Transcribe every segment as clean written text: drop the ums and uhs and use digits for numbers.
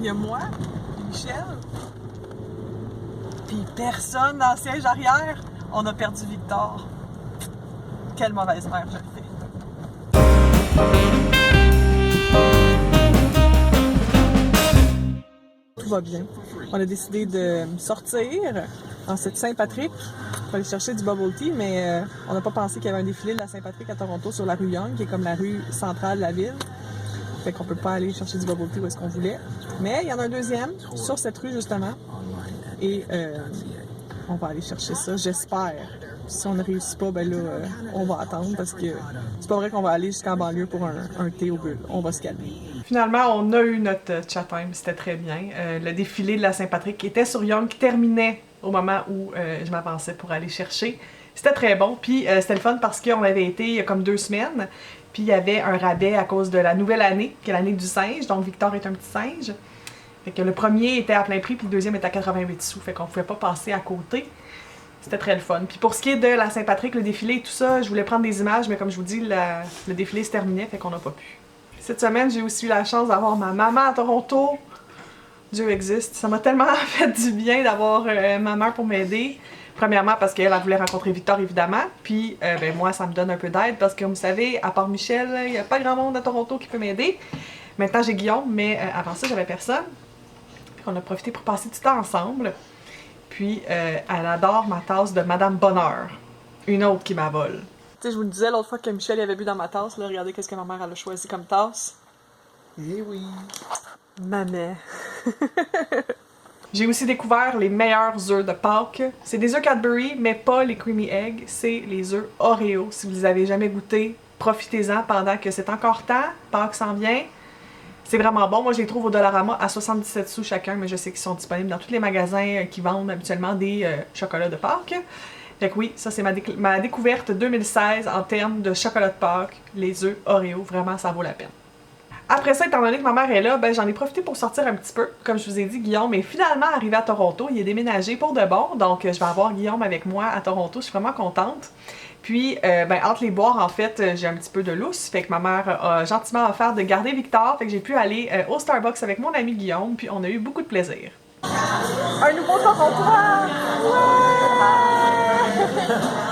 Il y a moi, Michel, puis personne dans le siège arrière. On a perdu Victor. Quelle mauvaise mère je le fais. Tout va bien. On a décidé de sortir en cette Saint-Patrick pour aller chercher du bubble tea, mais on n'a pas pensé qu'il y avait un défilé de la Saint-Patrick à Toronto sur la rue Yonge, qui est comme la rue centrale de la ville. Fait qu'on peut pas aller chercher du bubble tea où est-ce qu'on voulait. Mais il y en a un deuxième sur cette rue justement. Et on va aller chercher ça, j'espère. Si on ne réussit pas, ben là, on va attendre parce que c'est pas vrai qu'on va aller jusqu'en banlieue pour un thé au bulle. On va se calmer. Finalement, on a eu notre chat time, c'était très bien. Le défilé de la Saint-Patrick était sur Yonge, qui terminait au moment où je m'avançais pour aller chercher. C'était très bon, puis c'était le fun parce qu'on avait été il y a comme 2 semaines, puis il y avait un rabais à cause de la nouvelle année, qui est l'année du singe, donc Victor est un petit singe. Fait que le premier était à plein prix, puis le deuxième était à 88 sous, fait qu'on pouvait pas passer à côté. C'était très le fun. Puis pour ce qui est de la Saint-Patrick, le défilé et tout ça, je voulais prendre des images, mais comme je vous dis, le défilé se terminait, fait qu'on n'a pas pu. Cette semaine, j'ai aussi eu la chance d'avoir ma maman à Toronto. Dieu existe. Ça m'a tellement fait du bien d'avoir ma mère pour m'aider. Premièrement parce qu'elle voulait rencontrer Victor, évidemment. Puis ben, moi, ça me donne un peu d'aide parce que, comme vous savez, à part Michel, il n'y a pas grand monde à Toronto qui peut m'aider. Maintenant, j'ai Guillaume, mais avant ça, j'avais personne. On a profité pour passer du temps ensemble. Puis, elle adore ma tasse de Madame Bonheur. Une autre qui m'avole. Tu sais, je vous le disais l'autre fois que Michel y avait bu dans ma tasse, là, regardez qu'est-ce que ma mère elle a choisi comme tasse. Eh oui! Maman! J'ai aussi découvert les meilleurs œufs de Pâques. C'est des œufs Cadbury, mais pas les creamy eggs, c'est les œufs Oreo. Si vous les avez jamais goûtés, profitez-en pendant que c'est encore temps. Pâques s'en vient. C'est vraiment bon. Moi, je les trouve au Dollarama à 77 sous chacun, mais je sais qu'ils sont disponibles dans tous les magasins qui vendent habituellement des chocolats de Pâques. Fait que oui, ça c'est ma découverte 2016 en termes de chocolat de Pâques, les œufs Oreo. Vraiment, ça vaut la peine. Après ça, étant donné que ma mère est là, ben j'en ai profité pour sortir un petit peu. Comme je vous ai dit, Guillaume est finalement arrivé à Toronto. Il est déménagé pour de bon, donc je vais avoir Guillaume avec moi à Toronto. Je suis vraiment contente. Puis, ben, entre les boires, en fait, j'ai un petit peu de lousse. Fait que ma mère a gentiment offert de garder Victor. Fait que j'ai pu aller au Starbucks avec mon ami Guillaume. Puis, on a eu beaucoup de plaisir. Un nouveau Torontois! Ouais!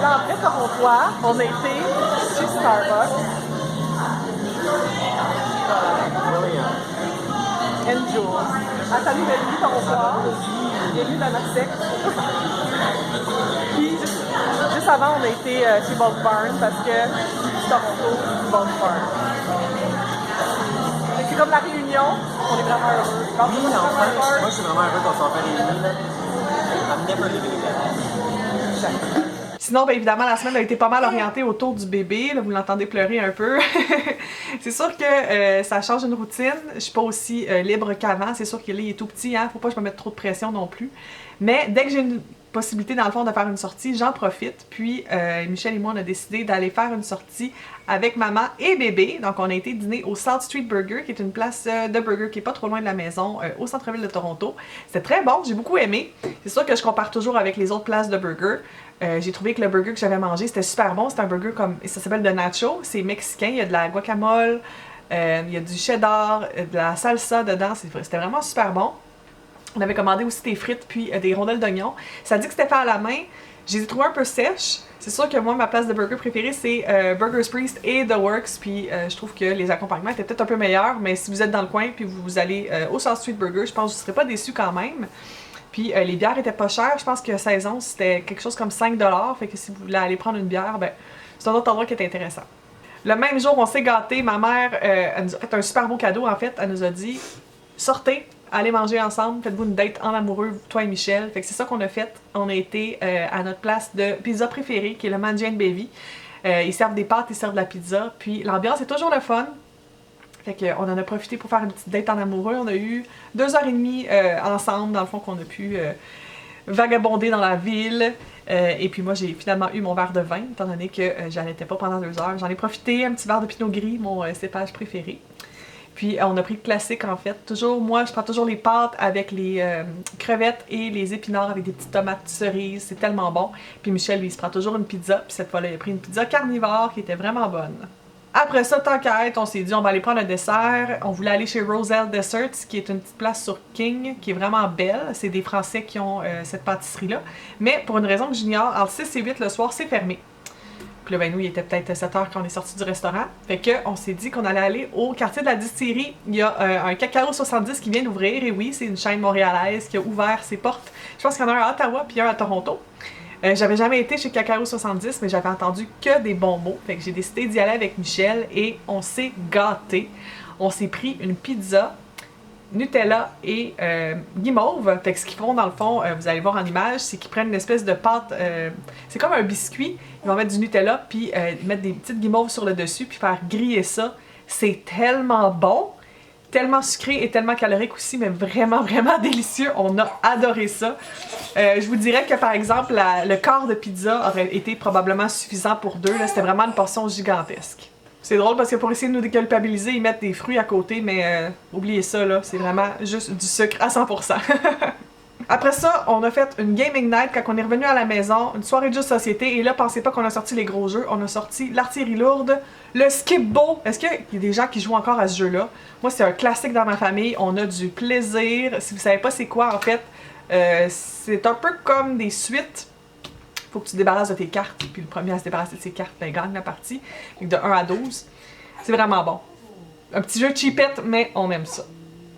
Là, après Torontois, on a été chez Starbucks. Enjoy. Ah, salut, bienvenue Torontois. Bienvenue dans notre secte. Puis, juste avant, on a été chez Bulk Barn parce que Toronto, Bulk Barn. C'est comme la réunion, on est vraiment heureux. Oui, enfin, moi je suis vraiment heureux qu'on s'en fait réunir là. I'm never leaving again. Sinon, bien évidemment, la semaine a été pas mal orientée autour du bébé. Là, vous l'entendez pleurer un peu. C'est sûr que ça change une routine. Je suis pas aussi libre qu'avant. C'est sûr qu'il est tout petit, hein. Faut pas que je me mette trop de pression non plus. Mais dès que j'ai une possibilité, dans le fond, de faire une sortie, j'en profite. Puis, Michel et moi, on a décidé d'aller faire une sortie avec maman et bébé. Donc, on a été dîner au South Street Burger, qui est une place de burger qui est pas trop loin de la maison, au centre-ville de Toronto. C'était très bon, j'ai beaucoup aimé. C'est sûr que je compare toujours avec les autres places de burger. J'ai trouvé que le burger que j'avais mangé, c'était super bon. C'est un burger comme, ça s'appelle de nacho, c'est mexicain, il y a de la guacamole, il y a du cheddar, de la salsa dedans, c'était vraiment super bon. On avait commandé aussi des frites puis des rondelles d'oignon. Ça dit que c'était fait à la main. Je les ai trouvées un peu sèches. C'est sûr que moi, ma place de burger préférée, c'est Burger's Priest et The Works. Puis je trouve que les accompagnements étaient peut-être un peu meilleurs. Mais si vous êtes dans le coin puis vous allez au South Street Burger, je pense que vous ne serez pas déçus quand même. Puis les bières étaient pas chères. Je pense que saison, c'était quelque chose comme 5 $. Fait que si vous voulez aller prendre une bière, ben c'est un autre endroit qui est intéressant. Le même jour, on s'est gâtés. Ma mère, elle nous a fait un super beau cadeau en fait. Elle nous a dit « Sortez ». Allez manger ensemble, faites-vous une date en amoureux, toi et Michel. Fait que c'est ça qu'on a fait. On a été à notre place de pizza préférée, qui est le Mangy & Baby. Ils servent des pâtes, ils servent de la pizza. Puis l'ambiance est toujours le fun. Fait qu'on en a profité pour faire une petite date en amoureux. On a eu 2h30 ensemble, dans le fond, qu'on a pu vagabonder dans la ville. Et puis moi, j'ai finalement eu mon verre de vin, étant donné que j'allaitais pas pendant 2 heures. J'en ai profité, un petit verre de Pinot Gris, mon cépage préféré. Puis on a pris le classique en fait. Toujours, moi je prends toujours les pâtes avec les crevettes et les épinards avec des petites tomates cerises. C'est tellement bon. Puis Michel, lui, il se prend toujours une pizza. Puis cette fois-là, il a pris une pizza carnivore qui était vraiment bonne. Après ça, tant qu'à être, on s'est dit on va aller prendre un dessert. On voulait aller chez Roselle Desserts, qui est une petite place sur King, qui est vraiment belle. C'est des Français qui ont cette pâtisserie-là. Mais pour une raison que j'ignore, entre 6 et 8 le soir, c'est fermé. Puis là, ben nous, il était peut-être 7 heures quand on est sorti du restaurant. Fait que on s'est dit qu'on allait aller au quartier de la distillerie. Il y a un Cacao 70 qui vient d'ouvrir. Et oui, c'est une chaîne montréalaise qui a ouvert ses portes. Je pense qu'il y en a un à Ottawa puis un à Toronto. J'avais jamais été chez Cacao 70, mais j'avais entendu que des bons mots. Fait que j'ai décidé d'y aller avec Michel et on s'est gâtés. On s'est pris une pizza, Nutella et guimauve. Fait que ce qu'ils font dans le fond, vous allez voir en image, c'est qu'ils prennent une espèce de pâte, c'est comme un biscuit. Ils vont mettre du Nutella puis mettre des petites guimauves sur le dessus puis faire griller ça. C'est tellement bon! Tellement sucré et tellement calorique aussi, mais vraiment, vraiment délicieux. On a adoré ça. Je vous dirais que, par exemple, le quart de pizza aurait été probablement suffisant pour deux. C'était vraiment une portion gigantesque. C'est drôle parce que pour essayer de nous déculpabiliser, ils mettent des fruits à côté, mais oubliez ça, là, c'est vraiment juste du sucre à 100%. Après ça, on a fait une gaming night quand on est revenu à la maison, une soirée de jeux de société, et là, pensez pas qu'on a sorti les gros jeux, on a sorti l'artillerie lourde, le skip-bo. Est-ce qu'il y a des gens qui jouent encore à ce jeu-là? Moi, c'est un classique dans ma famille, on a du plaisir. Si vous savez pas c'est quoi, en fait, c'est un peu comme des suites. Faut que tu te débarrasses de tes cartes, puis le premier à se débarrasser de ses cartes, ben, gagne la partie. Donc de 1 à 12. C'est vraiment bon. Un petit jeu cheapette, mais on aime ça.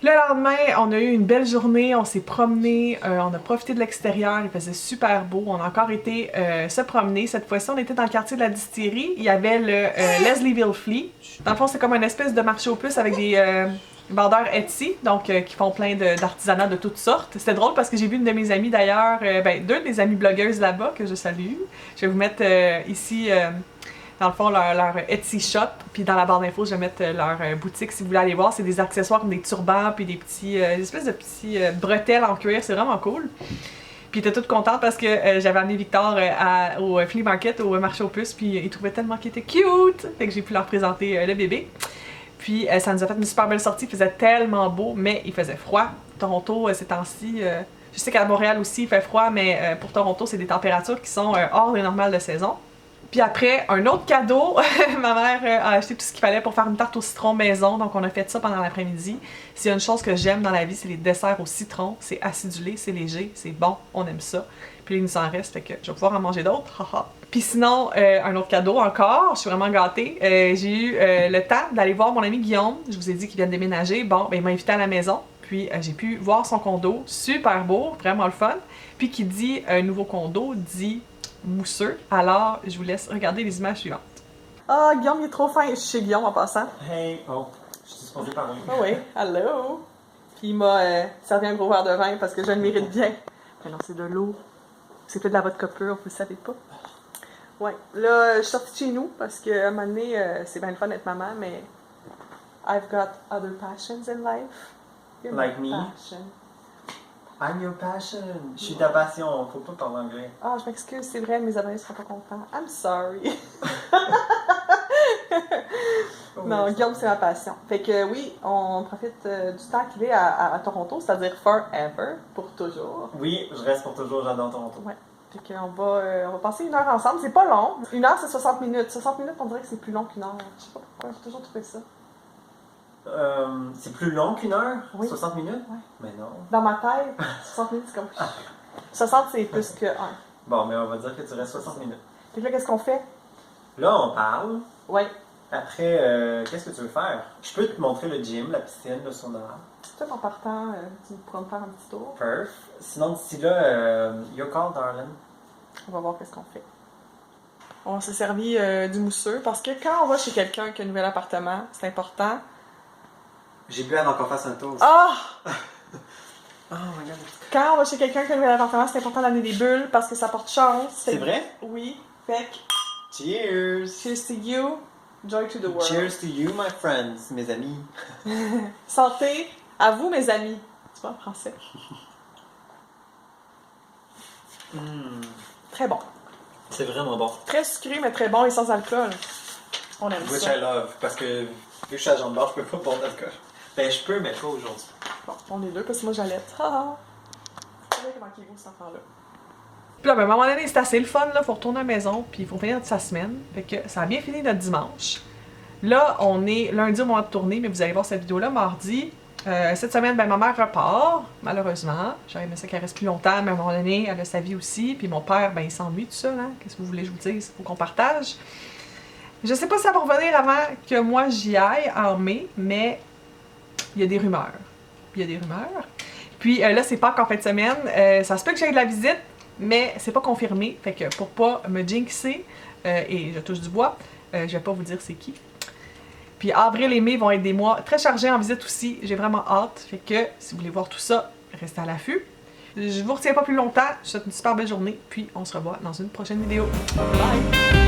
Le lendemain, on a eu une belle journée, on s'est promené, on a profité de l'extérieur, il faisait super beau, on a encore été se promener. Cette fois-ci, on était dans le quartier de la distillerie, il y avait le Leslieville Flea. Dans le fond, c'est comme une espèce de marché aux puces avec des vendeurs Etsy, donc qui font plein d'artisanat de toutes sortes. C'était drôle parce que j'ai vu une de mes amies d'ailleurs, deux de mes amies blogueuses là-bas que je salue. Je vais vous mettre ici... dans le fond, leur Etsy shop, puis dans la barre d'infos, je vais mettre leur boutique si vous voulez aller voir. C'est des accessoires comme des turbans, puis des petits, des espèces de petits bretelles en cuir, c'est vraiment cool. Puis ils étaient toutes contentes parce que j'avais amené Victor au flea market, au marché aux puces, puis ils trouvaient tellement qu'il était cute! Fait que j'ai pu leur présenter le bébé. Puis ça nous a fait une super belle sortie, il faisait tellement beau, mais il faisait froid. Toronto, ces temps-ci, je sais qu'à Montréal aussi il fait froid, mais pour Toronto, c'est des températures qui sont hors des normales de saison. Puis après, un autre cadeau, ma mère a acheté tout ce qu'il fallait pour faire une tarte au citron maison, donc on a fait ça pendant l'après-midi. S'il y a une chose que j'aime dans la vie, c'est les desserts au citron. C'est acidulé, c'est léger, c'est bon, on aime ça. Puis là, il nous en reste, fait que je vais pouvoir en manger d'autres, haha. Puis sinon, un autre cadeau encore, je suis vraiment gâtée. J'ai eu le temps d'aller voir mon ami Guillaume, je vous ai dit qu'il vient de déménager. Bon, ben il m'a invité à la maison, puis j'ai pu voir son condo, super beau, vraiment le fun. Puis qui dit un nouveau condo, dit mousseux. Alors, je vous laisse regarder les images suivantes. Ah, Guillaume, il est trop fin. Je suis chez Guillaume en passant. Hey, oh, je suis supposée parler. Ah oui, hello. Puis il m'a servi un gros verre de vin parce que je le mérite bien. Mais non, c'est de l'eau. C'est peut-être de la vodka pure, vous le savez pas. Ouais, là, je suis sortie de chez nous parce qu'à un moment donné, c'est bien le fun d'être maman, mais I've got other passions in life. You're Like my me? passion. I'm your passion. Je suis ta passion, faut pas parler anglais. Ah, je m'excuse, c'est vrai, mes abonnés seront pas contents. I'm sorry. Non, Guillaume, c'est ma passion. Fait que oui, on profite du temps qu'il est à Toronto, c'est-à-dire forever, pour toujours. Oui, je reste pour toujours, j'adore Toronto. Ouais. Fait qu'on on va passer 1 heure ensemble. C'est pas long. 1 heure, c'est 60 minutes. 60 minutes, on dirait que c'est plus long qu'1 heure. Je sais pas pourquoi, j'ai toujours trouvé ça. C'est plus long qu'1 heure? Oui. 60 minutes? Ouais. Mais non. Dans ma tête, 60 minutes, c'est comme... 60, c'est plus que 1. Bon, mais on va dire que tu restes 60 minutes. Fait que là, qu'est-ce qu'on fait? Là, on parle. Ouais. Après, qu'est-ce que tu veux faire? Je peux te montrer le gym, la piscine, le sauna. Peut-être en partant, tu pourras me faire un petit tour. Perf. Sinon, d'ici là, your call, darling. On va voir qu'est-ce qu'on fait. On s'est servi du mousseux parce que quand on va chez quelqu'un qui a un nouvel appartement, c'est important. J'ai bu avant qu'on fasse un toast. Ah! Oh my god. Quand on va chez quelqu'un qui a un nouvel appartement, c'est important d'amener des bulles parce que ça porte chance. C'est vrai? Oui. Fait que, Cheers! cheers to you, joy to the world. Cheers to you, my friends, mes amis. Santé à vous, mes amis. Tu vois, en français. Très bon. C'est vraiment bon. Très sucré, mais très bon et sans alcool. On aime Which ça. I love, parce que vu que je suis à jambe barre, je peux pas boire d'alcool. Ben, je peux, mais pas aujourd'hui. Bon, on est deux parce que moi j'allaite. Ah! C'est vrai comment il est beau cet enfant-là. Puis là, ben, à un moment donné, c'est assez le fun, là. Faut retourner à la maison, puis il faut finir de sa semaine. Fait que ça a bien fini notre dimanche. Là, on est lundi au moment de tourner, mais vous allez voir cette vidéo-là mardi. Cette semaine, ben, ma mère repart, malheureusement. J'aurais aimé ça qu'elle reste plus longtemps, mais à un moment donné, elle a sa vie aussi. Puis mon père, ben, il s'ennuie tout seul, hein. Qu'est-ce que vous voulez que je vous dise? Faut qu'on partage. Je sais pas si ça va revenir avant que moi j'y aille en mai, mais il y a des rumeurs. Il y a des rumeurs. Puis là, c'est pas qu'en fin de semaine. Ça se peut que j'aille de la visite, mais c'est pas confirmé. Fait que pour pas me jinxer, et je touche du bois, je vais pas vous dire c'est qui. Puis avril et mai vont être des mois très chargés en visite aussi. J'ai vraiment hâte. Fait que si vous voulez voir tout ça, restez à l'affût. Je vous retiens pas plus longtemps. Je vous souhaite une super belle journée. Puis on se revoit dans une prochaine vidéo. Bye!